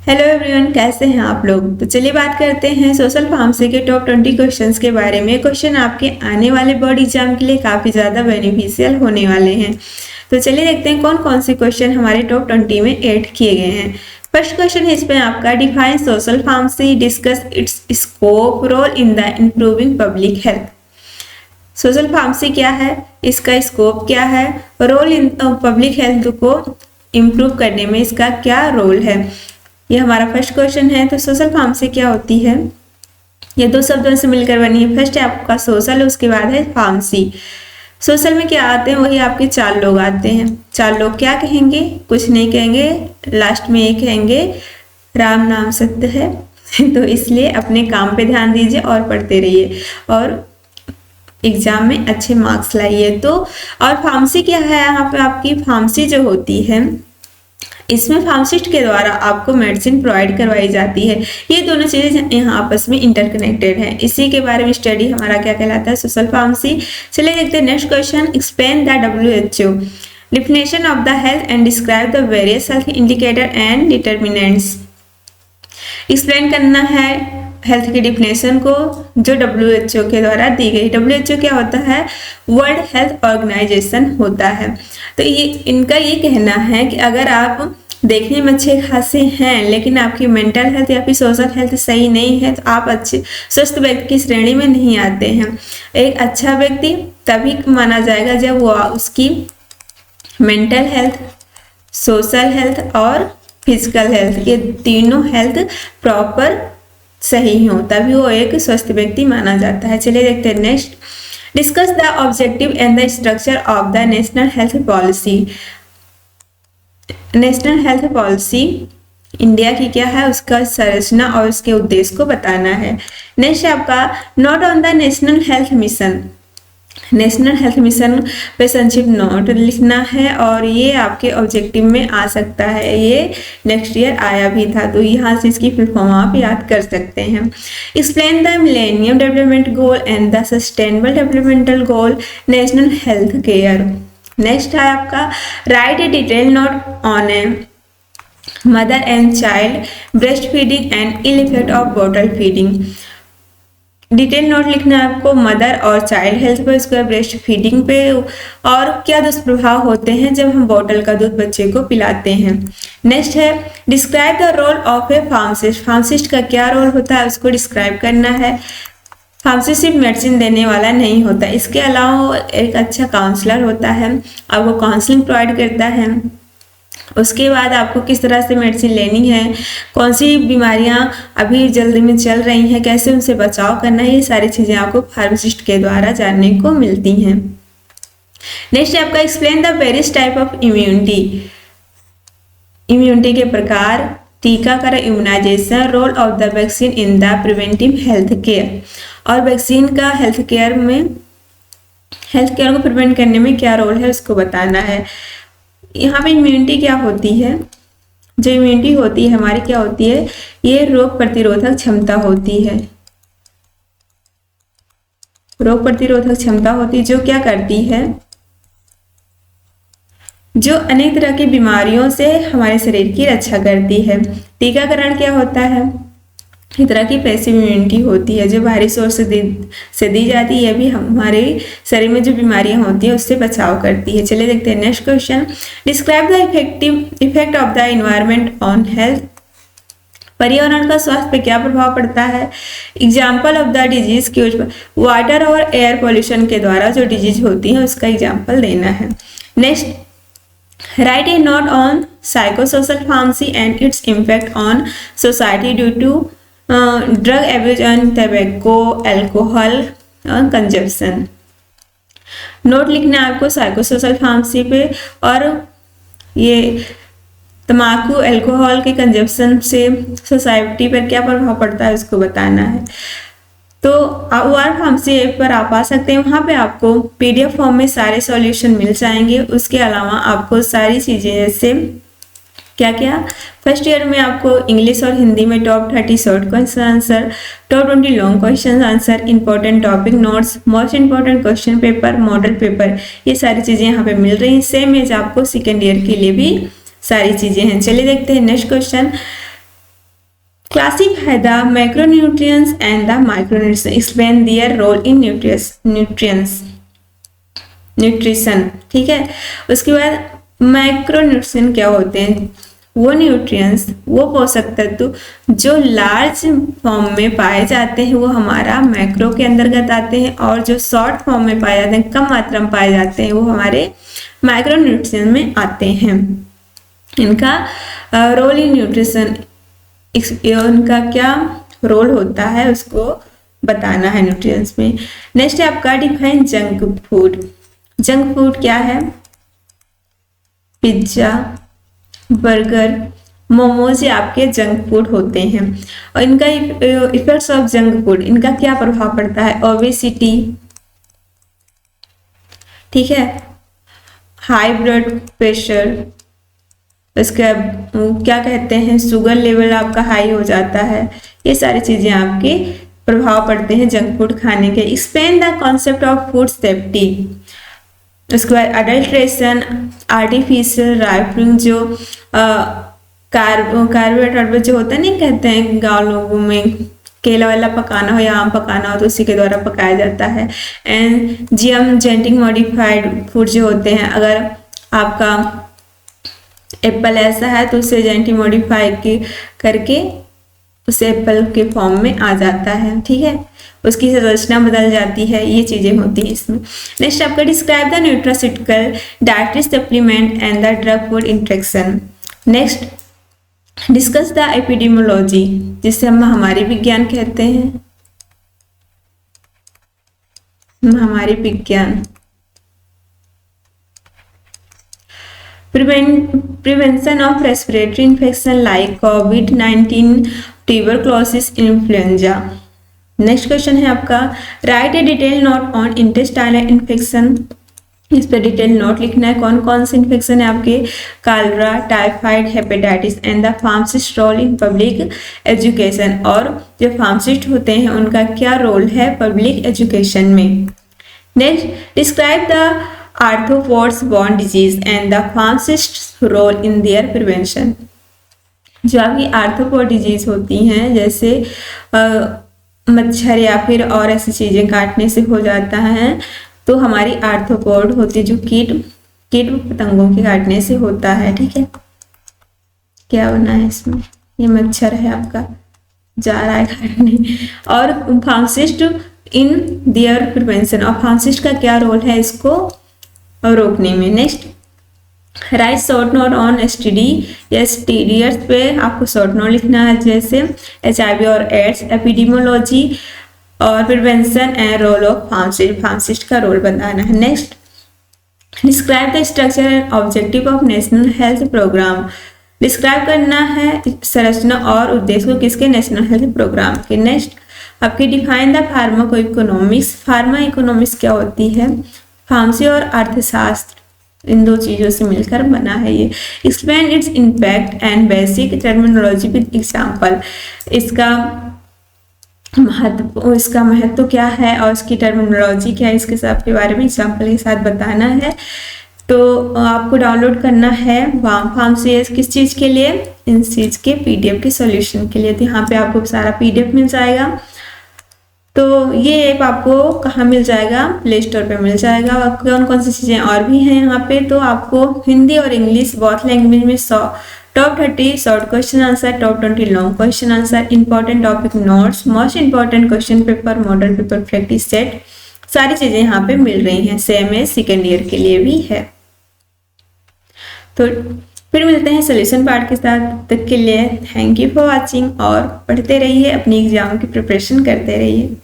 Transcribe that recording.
Hello everyone, कैसे हैं आप लोग। तो चलिए बात करते हैं सोशल फार्मेसी के टॉप 20 क्वेश्चंस के बारे में। क्वेश्चन आपके आने वाले बोर्ड एग्जाम के लिए काफ़ी ज़्यादा बेनिफिशियल होने वाले हैं। तो चलिए देखते हैं कौन कौन से क्वेश्चन हमारे टॉप 20 में ऐड किए गए हैं। फर्स्ट क्वेश्चन है इसमें आपका, define social pharmacy, discuss its scope, role in the improving public health. Social pharmacy क्या है, इसका स्कोप क्या है, रोल इन पब्लिक हेल्थ को इम्प्रूव करने में इसका क्या रोल है, ये हमारा फर्स्ट क्वेश्चन है। तो सोशल फार्मेसी क्या होती है, ये दो शब्दों से मिलकर बनी है। फर्स्ट है आपका सोशल, उसके बाद है फार्मेसी। सोशल में क्या आते हैं, वही आपके चार लोग आते हैं। चार लोग क्या कहेंगे, कुछ नहीं कहेंगे, लास्ट में ये कहेंगे राम नाम सत्य है। तो इसलिए अपने काम पे ध्यान दीजिए और पढ़ते रहिए और एग्जाम में अच्छे मार्क्स लाइए। तो और फार्मेसी क्या है, यहाँ पे आपकी फार्मेसी जो होती है, इसमें फार्मासिस्ट के द्वारा आपको मेडिसिन प्रोवाइड करवाई जाती है। ये दोनों चीजें यहाँ आपस में इंटरकनेक्टेड हैं। इसी के बारे में स्टडी हमारा क्या कहलाता है, सोशल फार्मेसी। चलिए देखते हैं next question, explain the WHO definition of the health and describe the various health indicator and determinants. Explain करना है हेल्थ की डिफिनेशन को जो WHO के द्वारा दी गई। WHO क्या होता है, वर्ल्ड हेल्थ ऑर्गेनाइजेशन होता है। तो ये इनका ये कहना है कि अगर आप देखने में अच्छे खासे हैं लेकिन आपकी मेंटल हेल्थ या फिर सोशल हेल्थ सही नहीं है तो आप अच्छे स्वस्थ व्यक्ति की श्रेणी में नहीं आते हैं। एक अच्छा व्यक्ति तभी माना जाएगा जब वो उसकी मेंटल हेल्थ, सोशल हेल्थ और फिजिकल हेल्थ, ये तीनों हेल्थ प्रॉपर सही हो, तभी वो एक स्वस्थ व्यक्ति माना जाता है। चलिए देखते हैं next, discuss the objective and the structure of the national health policy. National health policy India की क्या है, उसका संरचना और उसके उद्देश्य को बताना है। नेक्स्ट आपका, note on the national health mission. National health mission पे संक्षिप्त नोट लिखना है और ये आपके ऑब्जेक्टिव में आ सकता है। ये नेक्स्ट ईयर आया भी था, तो यहाँ से इसकी फुल फॉर्म आप याद कर सकते हैं। Explain the millennium development goal and the sustainable developmental goal, national health care. Next है आपका, write a detail note on a mother and child breast feeding and ill effect of bottle feeding. Detail note लिखना है आपको mother और child health पर, इसके breast feeding पे और क्या दुष्प्रभाव होते हैं जब हम बॉटल का दूध बच्चे को पिलाते हैं। नेक्स्ट है, describe the role of a pharmacist. Pharmacist का क्या रोल होता है उसको डिस्क्राइब करना है। फार्मासिस्ट सिर्फ मेडिसिन देने वाला नहीं होता, इसके अलावा एक अच्छा काउंसलर होता है और वो काउंसलिंग प्रोवाइड करता है। उसके बाद आपको किस तरह से मेडिसिन लेनी है, कौन सी बीमारियां अभी जल्दी में चल रही हैं, कैसे उनसे बचाव करना है, ये सारी चीजें आपको फार्मासिस्ट के द्वारा जानने को मिलती हैं। नेक्स्ट है आपका, explain the various type of immunity. Immunity के प्रकार, टीकाकरण immunization, role of the vaccine in the preventive health care. और वैक्सीन का हेल्थ केयर को प्रिवेंट करने में क्या रोल है उसको बताना है। यहाँ पे इम्यूनिटी क्या होती है, जो इम्यूनिटी होती है हमारी क्या होती है, ये रोग प्रतिरोधक क्षमता होती है। रोग प्रतिरोधक क्षमता होती है जो क्या करती है, जो अनेक तरह की बीमारियों से हमारे शरीर की रक्षा करती है। टीकाकरण क्या होता है, एक तरह की पैसिव इम्यूनिटी होती है जो बाहरी सोर्स से दी जाती है, ये भी हमारे शरीर में जो बीमारियां होती है उससे बचाव करती है। चलिए देखते हैं next question, describe the effect of the environment on health. पर्यावरण का स्वास्थ्य पे क्या प्रभाव पड़ता है। एग्जाम्पल ऑफ द डिजीज की वाटर और एयर पोल्यूशन के द्वारा जो डिजीज होती है उसका एग्जाम्पल देना है। Next, write a note on psychosocial pharmacy and its impact on society due to drug abuse and tobacco alcohol consumption. Note लिखना है आपको साइकोसोशल फार्मेसी पे और ये तम्बाकू अल्कोहल के कंजप्शन से सोसाइटी पर क्या प्रभाव पड़ता है उसको बताना है। तो OR फार्मेसी ऐप पर आप आ सकते हैं, वहाँ पे आपको PDF फॉर्म में सारे सॉल्यूशन मिल जाएंगे। उसके अलावा आपको सारी चीज़ें जैसे क्या क्या, फर्स्ट ईयर में आपको इंग्लिश और हिंदी में top 30 short question answer, top 20 long question answer, important topic notes, most important question paper, model paper, ये सारी चीज़ें यहाँ पे मिल रही हैं। सेम एज आपको सेकेंड ईयर के लिए भी सारी चीज़ें हैं। चलिए देखते हैं next question, classify the macronutrients and the micronutrients, explain their role in nutrition. ठीक है, उसके बाद माइक्रोन्यूट्रिएंट क्या होते हैं? वो न्यूट्रिएंट्स, वो पोषक तत्व जो लार्ज फॉर्म में पाए जाते हैं वो हमारा मैक्रो के अंतर्गत आते हैं, और जो शॉर्ट फॉर्म में पाए जाते हैं, कम मात्रा में पाए जाते हैं, वो हमारे माइक्रोन्यूट्रिएंट में आते हैं। इनका रोल इन न्यूट्रिशन, इनका क्या रोल होता है उसको बताना है न्यूट्रिएंट्स में। नेक्स्ट है आपका define junk food. Junk food क्या है? पिज्जा, बर्गर, मोमोज ये आपके जंक फूड होते हैं। और इनका इफेक्ट्स ऑफ जंक फूड, इनका क्या प्रभाव पड़ता है? ओबेसिटी, ठीक है, हाई ब्लड प्रेशर, उसका क्या कहते हैं, शुगर लेवल आपका हाई हो जाता है। ये सारी चीजें आपके प्रभाव पड़ते हैं जंक फूड खाने के। Explain the concept of food safety. उसके बाद अडल्ट्रेशन, आर्टिफिशियल राइपनिंग, जो कार्बोहाइड्रेट जो होता है, नहीं कहते हैं गाँव लोगों में केला वाला पकाना हो या आम पकाना हो तो उसी के द्वारा पकाया जाता है। And GM genetic modified food जो होते हैं, अगर आपका एप्पल ऐसा है तो उसे जेनेटिक मॉडिफाई करके उसे एप्पल के फॉर्म में आ जाता है। ठीक है, उसकी संरचना बदल जाती है, ये चीजें होती हैं इसमें। नेक्स्ट आपका describe the nutraceutical dietary supplement and the drug food interaction. Next discuss the epidemiology, जिसे हम महामारी विज्ञान कहते हैं। महामारी विज्ञान, prevention of respiratory infection like COVID-19, tuberculosis, influenza। Next question है आपका write a detail note on intestinal infection. इस पर डिटेल नोट लिखना है, कौन कौन से इन्फेक्शन है आपके? Cholera, typhoid, hepatitis and the pharmacist role in public education. और जो फार्मासिस्ट होते हैं उनका क्या रोल है पब्लिक एजुकेशन में। Next describe the arthropods borne disease and the pharmacist role in their prevention. जो आपकी आर्थ्रोपोड डिजीज होती हैं, जैसे मच्छर या फिर और ऐसी चीजें काटने से हो जाता है, तो हमारी आर्थ्रोपोड होती है जो कीट पतंगों के काटने से होता है। ठीक है, क्या बना है इसमें? ये मच्छर है आपका, जा रहा है काटने। और फार्मासिस्ट इन देयर प्रिवेंशन, और फार्मासिस्ट का क्या रोल है इसको रोकने में। Next right short note on STD या एसटीडीएस पे आपको शॉर्ट नोट लिखना है, जैसे एचआईवी और एड्स, एपिडेमियोलॉजी और prevention and role of pharmacist, pharmacist का रोल बताना है। Next describe the structure and objective of national health program. Describe करना है संरचना और उद्देश्य को किसके? नेशनल हेल्थ प्रोग्राम के। नेक्स्ट आपकी define the pharmaco economics. Pharma economics क्या होती है? फार्मेसी और अर्थशास्त्र, इन दो चीजों से मिलकर बना है ये। Explain its impact and basic terminology with example. इसका महत्व क्या है और इसकी टर्मिनोलॉजी क्या है, इसके सबके बारे में एग्जाम्पल के साथ बताना है। तो आपको डाउनलोड करना है फार्मेसी किस चीज के लिए? इन चीज के पीडीएफ के सॉल्यूशन के लिए। तो यहाँ पे आपको सारा पीडीएफ मिल जाएगा। तो ये ऐप आपको कहाँ मिल जाएगा? प्ले स्टोर पे मिल जाएगा। और कौन कौन सी चीज़ें और भी हैं यहाँ पे, तो आपको हिंदी और इंग्लिश बोथ लैंग्वेज में top 30 short question answer, top 20 long question answer, important topic notes, most important question paper, model paper practice set, सारी चीज़ें यहाँ पे मिल रही हैं। सेम है सेकेंड ईयर के लिए भी है। तो फिर मिलते हैं सोल्यूशन पार्ट के साथ। तक के लिए थैंक यू फॉर वॉचिंग, और पढ़ते रहिए, अपनी एग्जाम की प्रिपरेशन करते रहिए।